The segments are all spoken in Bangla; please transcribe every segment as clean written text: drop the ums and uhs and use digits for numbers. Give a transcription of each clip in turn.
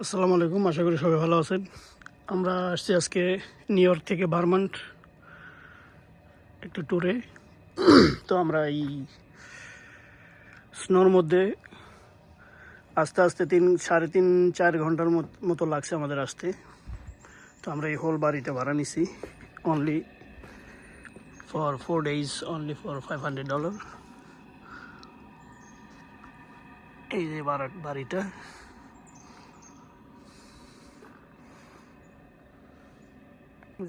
আসসালামু আলাইকুম, আশা করি সবাই ভালো আছেন। আমরা আসছি আজকে নিউ ইয়র্ক থেকে ভারমন্ট একটু ট্যুরে। তো আমরা এই স্নোর মধ্যে আস্তে আস্তে 3, 3.5, 4 ঘন্টার মতো লাগছে আমাদের আসতে। তো আমরা এই হোল বাড়িটা ভাড়া নিছি only for 4 days, only for $500। এই যে বাড়িটা,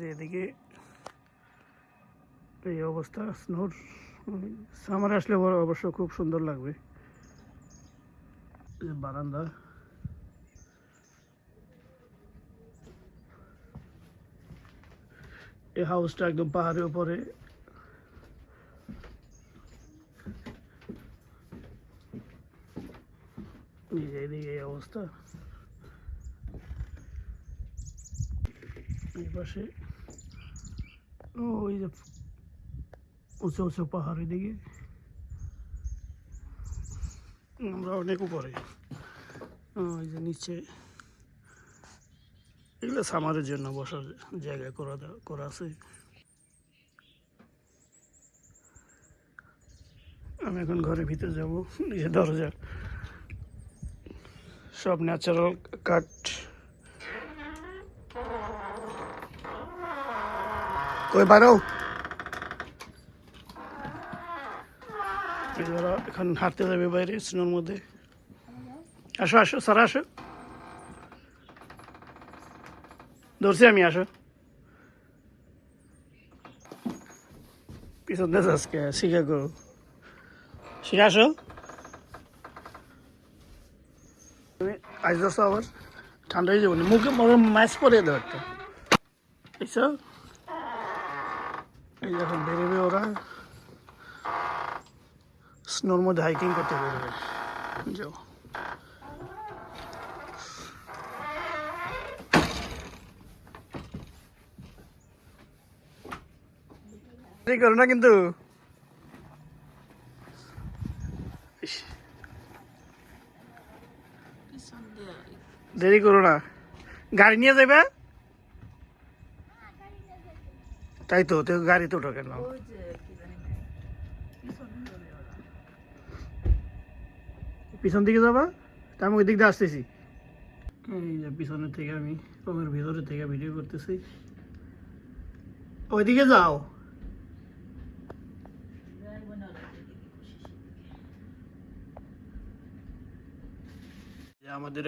যে এদিকে এই অবস্থা স্নোর। সামার আসলে অবশ্য খুব সুন্দর লাগবে। এই যে বারান্দা, এই হাউসটা একদম পাহাড়ের উপরে। এইদিকে এই অবস্থা, এই পাশে ওই যে উঁচু উঁচু পাহাড়, এদিকে আমরা অনেক উপরে। ওই যে নিচে এগুলো সামারের জন্য বসার জায়গা করা আছে। আমি এখন ঘরের ভিতরে যাবো। এই যে দরজা সব ন্যাচারাল কাঠ। কই বারো, এখন হাঁটতে যাবে বাইরে স্নোর মধ্যে। আসো আসো, সারা আসো, ধরছি আমি, আসো পিছন দিয়ে আজকে শিকাগো। শিখে আসো, তুমি আজ ধরছো আবার ঠান্ডা হয়ে যাবো, মুখে মাস্ক পরে দাও একটা। বুঝছো, এই যখন বেরোবে ওরা স্নোর মধ্যে হাইকিং করতে বেরোবে। যাও, দেরি করো না কিন্তু। ইস, দেরি করো না, গাড়ি নিয়ে যাবে। তাই তো, তো গাড়ি তো ওঠো কেন? পিছন দিকে যাবা, তা আমি ওই দিক দিয়ে আসতেছি। এই যে পিছনের থেকে আমি রুমের ভিতরে থেকে ভিডিও করতেছি। ওইদিকে যাও। আমাদের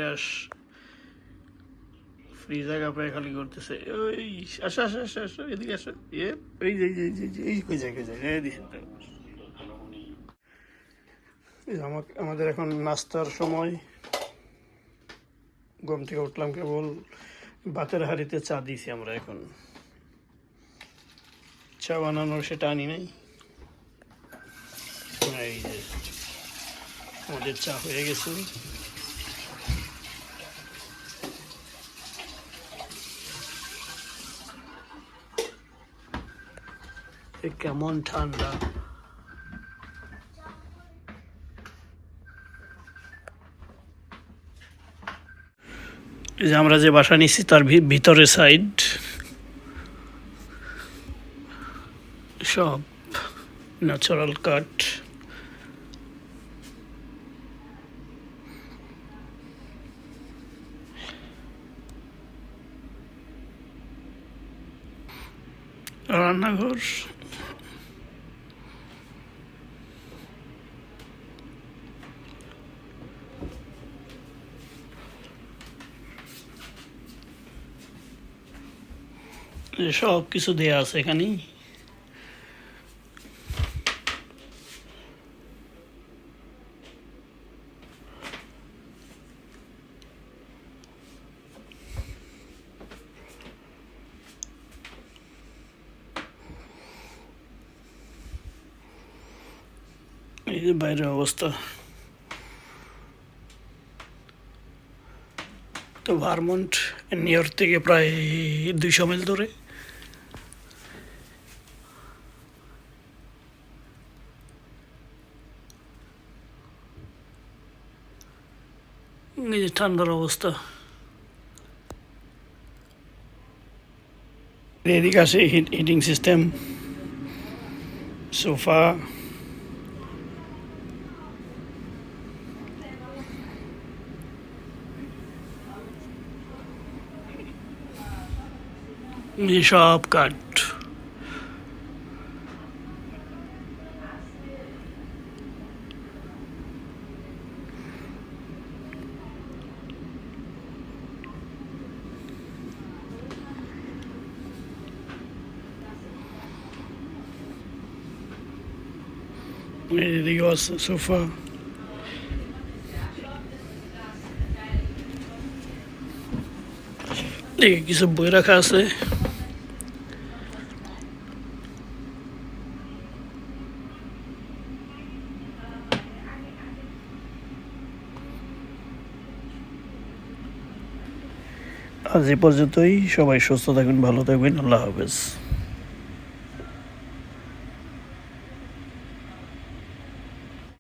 ফ্রি জায়গা প্রায় খালি করতেছে। ওই আসো আসো আসো আসো, এদিকে আসো। এই যে এই কই যায় এই দিকে। আমাদের এখন নাস্তার সময়। ঘুম থেকে উঠলাম, কেবল ভাতের হাঁড়িতে চা দিয়েছি আমরা। এখন চা বানানোর সেটা আনি নাই। এই যে আমাদের চা হয়ে গেছে। কেমন ঠান্ডা! এই যে আমরা যে বাসা নিচ্ছি তার ভিতরে সাইড সব ন্যাচারাল কাঠ। রান্নাঘর, সব কিছু দেয়া আছে এখানেই। এই যে বাইরের অবস্থা। তো ভারমন্ট নিউ ইয়র্ক থেকে প্রায় 200 মাইল দূরে। এই যে ঠান্ডার অবস্থা। এদিকে আসে হিটিং সিস্টেম, সোফা, সব কাঠ। এদিকেও আছে সোফা। এদিকে কিছু বই রাখা আছে। আজ এ পর্যন্তই। সবাই সুস্থ থাকবেন, ভালো থাকবেন। আল্লাহ হাফেজ।